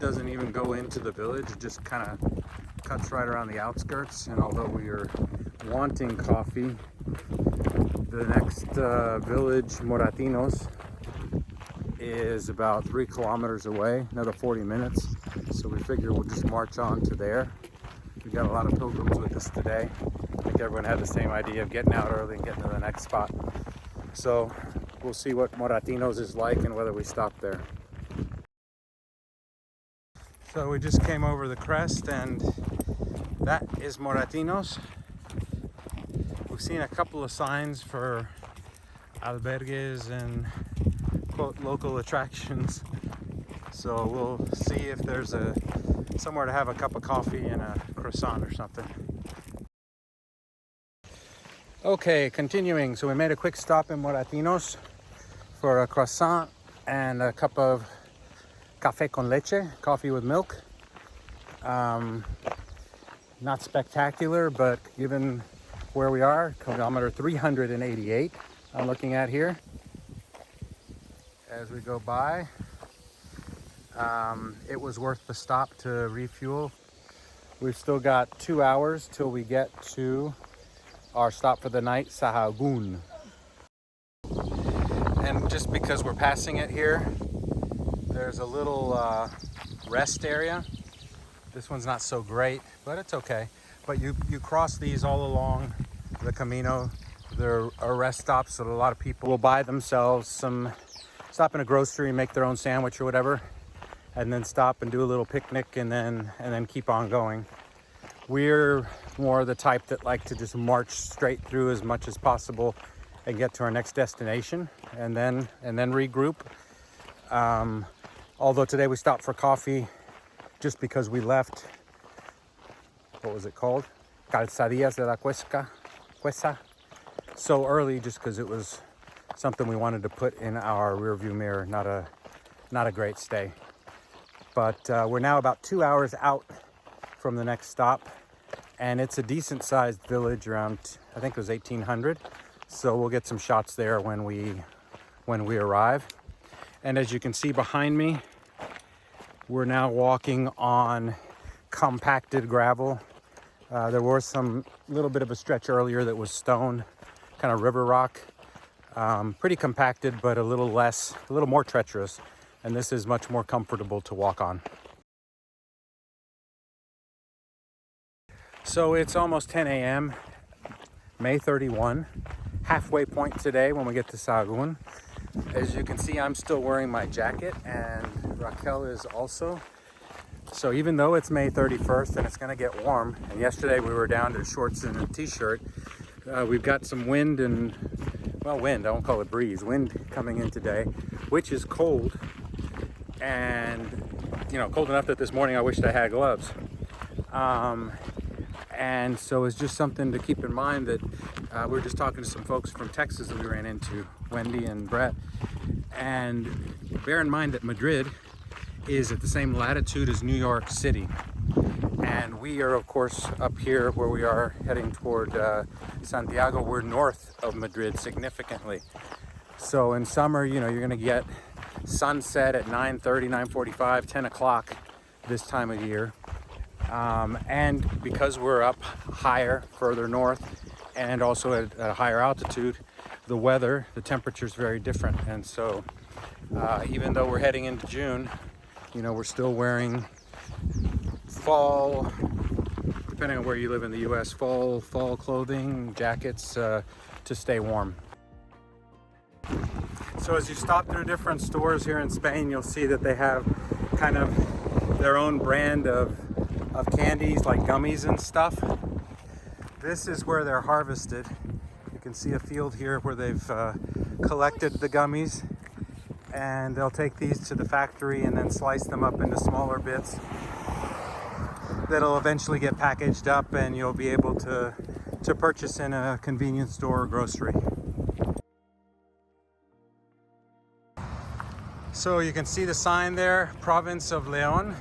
doesn't even go into the village. It just kind of cuts right around the outskirts. And although we are wanting coffee, the next village, Monotonous, is about 3 kilometers away, another 40 minutes. So we figure we'll just march on to there. We got a lot of pilgrims with us today. I think everyone had the same idea of getting out early and getting to the next spot. So we'll see what Monotonous is like and whether we stop there. So we just came over the crest, and that is Monotonous. We've seen a couple of signs for albergues and quote local attractions. So we'll see if there's a somewhere to have a cup of coffee and a croissant or something. Okay, continuing. So we made a quick stop in Monotonous for a croissant and a cup of café con leche, coffee with milk. Not spectacular, but given where we are, kilometer 388 I'm looking at here as we go by. It was worth the stop to refuel. We've still got 2 hours till we get to our stop for the night, Sahagún. And just because we're passing it here, there's a little rest area. This one's not so great, but it's okay. But you cross these all along the Camino. There are rest stops that a lot of people will buy themselves some, stop in a grocery and make their own sandwich or whatever, and then stop and do a little picnic and then keep on going. We're more the type that like to just march straight through as much as possible and get to our next destination and then regroup. Although today we stopped for coffee just because we left, what was it called? Calzadilla de la Cueza. So early, just because it was something we wanted to put in our rearview mirror. Not a great stay. But we're now about 2 hours out from the next stop, and it's a decent sized village around, I think it was 1800. So we'll get some shots there when we arrive. And as you can see behind me, we're now walking on compacted gravel. There was some little bit of a stretch earlier that was stone, kind of river rock. Pretty compacted, but a little more treacherous. And this is much more comfortable to walk on. So it's almost 10 a.m., May 31, halfway point today when we get to Sahagún. As you can see, I'm still wearing my jacket, and Raquel is also. So even though it's May 31st and it's gonna get warm, and yesterday we were down to shorts and a t-shirt, we've got some wind and, well, wind, I won't call it breeze, wind coming in today, which is cold. And, you know, cold enough that this morning I wished I had gloves. And so it's just something to keep in mind that we were just talking to some folks from Texas that we ran into, Wendy and Brett. And bear in mind that Madrid is at the same latitude as New York City. And we are, of course, up here where we are heading toward Santiago. We're north of Madrid significantly. So in summer, you know, you're gonna get sunset at 9:30, 9:45, 10 o'clock this time of year. And because we're up higher, further north, and also at a higher altitude, the weather, the temperature is very different. And so even though we're heading into June, you know, we're still wearing fall, depending on where you live in the US, fall clothing, jackets to stay warm. So as you stop through different stores here in Spain, you'll see that they have kind of their own brand of candies, like gummies and stuff. This is where they're harvested. You can see a field here where they've collected the gummies, and they'll take these to the factory and then slice them up into smaller bits that'll eventually get packaged up, and you'll be able to purchase in a convenience store or grocery. So you can see the sign there, Province of León.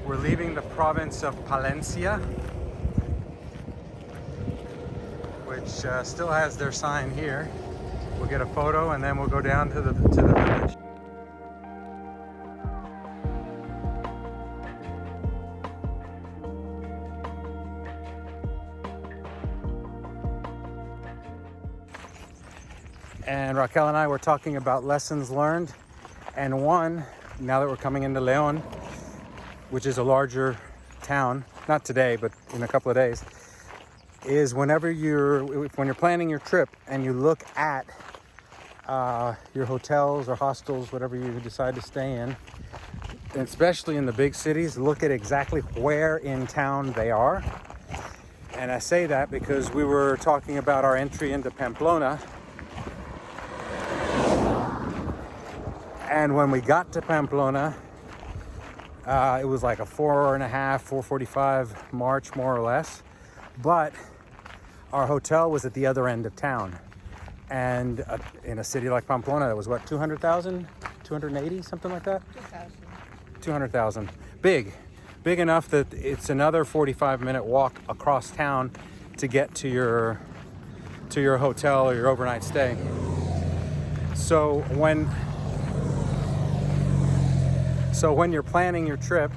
We're leaving the province of Palencia, which still has their sign here. We'll get a photo and then we'll go down to the village. And Raquel and I were talking about lessons learned, and one, now that we're coming into León, which is a larger town, not today, but in a couple of days, is when you're planning your trip and you look at your hotels or hostels, whatever you decide to stay in, especially in the big cities, look at exactly where in town they are. And I say that because we were talking about our entry into Pamplona, and when we got to Pamplona, It was like a 4.5, 4:45 march, more or less. But our hotel was at the other end of town. And in a city like Pamplona, that was what, 200,000, 280, something like that? 200,000. Big enough that it's another 45-minute walk across town to get to your hotel or your overnight stay. So when you're planning your trip,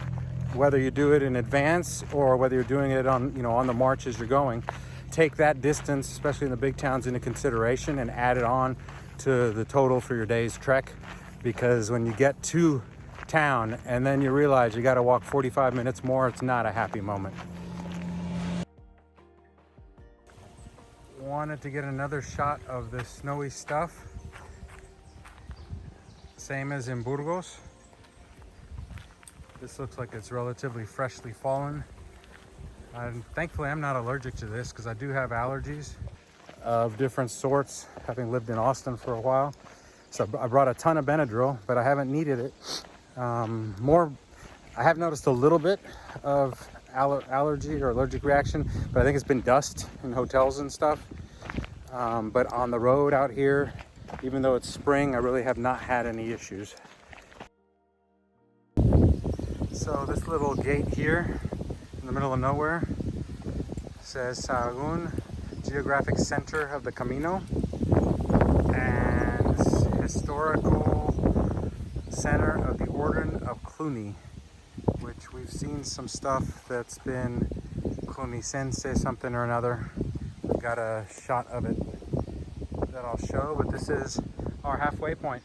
whether you do it in advance or whether you're doing it on the march as you're going, take that distance, especially in the big towns, into consideration and add it on to the total for your day's trek. Because when you get to town and then you realize you got to walk 45 minutes more, it's not a happy moment. Wanted to get another shot of the snowy stuff, same as in Burgos. This looks like it's relatively freshly fallen. Thankfully I'm not allergic to this because I do have allergies of different sorts, having lived in Austin for a while. So I brought a ton of Benadryl, but I haven't needed it. I have noticed a little bit of allergy or allergic reaction, but I think it's been dust in hotels and stuff. But on the road out here, even though it's spring, I really have not had any issues. So this little gate here in the middle of nowhere says Sahagún, Geographic Center of the Camino, and Historical Center of the Orden of 𝗓𝗡𝗎, which we've seen some stuff that's been 𝗓𝗡𝗎𝗓𝗡𝗧𝗔 something or another. We've got a shot of it that I'll show, but this is our halfway point.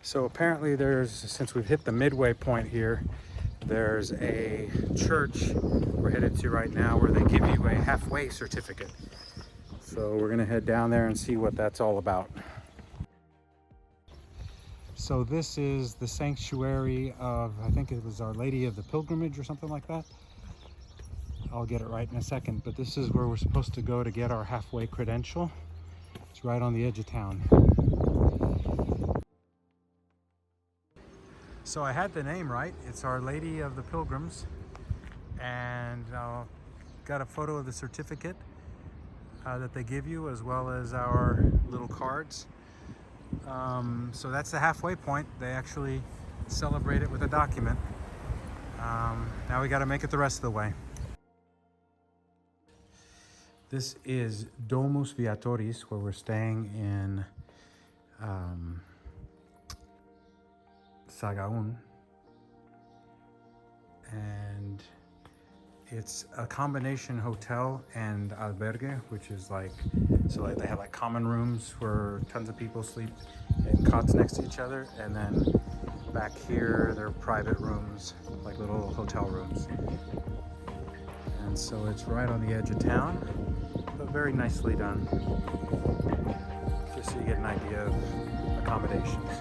So apparently since we've hit the midway point here, there's a church we're headed to right now where they give you a halfway certificate. So we're gonna head down there and see what that's all about. So this is the sanctuary of, I think it was Our Lady of the Pilgrimage or something like that. I'll get it right in a second, but this is where we're supposed to go to get our halfway credential. It's right on the edge of town. So I had the name right. It's Our Lady of the Pilgrims, and got a photo of the certificate that they give you, as well as our little cards. So that's the halfway point. They actually celebrate it with a document. Now we got to make it the rest of the way. This is Domus Viatoris, where we're staying in Sahagún, and it's a combination hotel and albergue, which is like they have like common rooms where tons of people sleep in cots next to each other, and then back here they're private rooms, like little hotel rooms. And so it's right on the edge of town, but very nicely done, just so you get an idea of accommodations.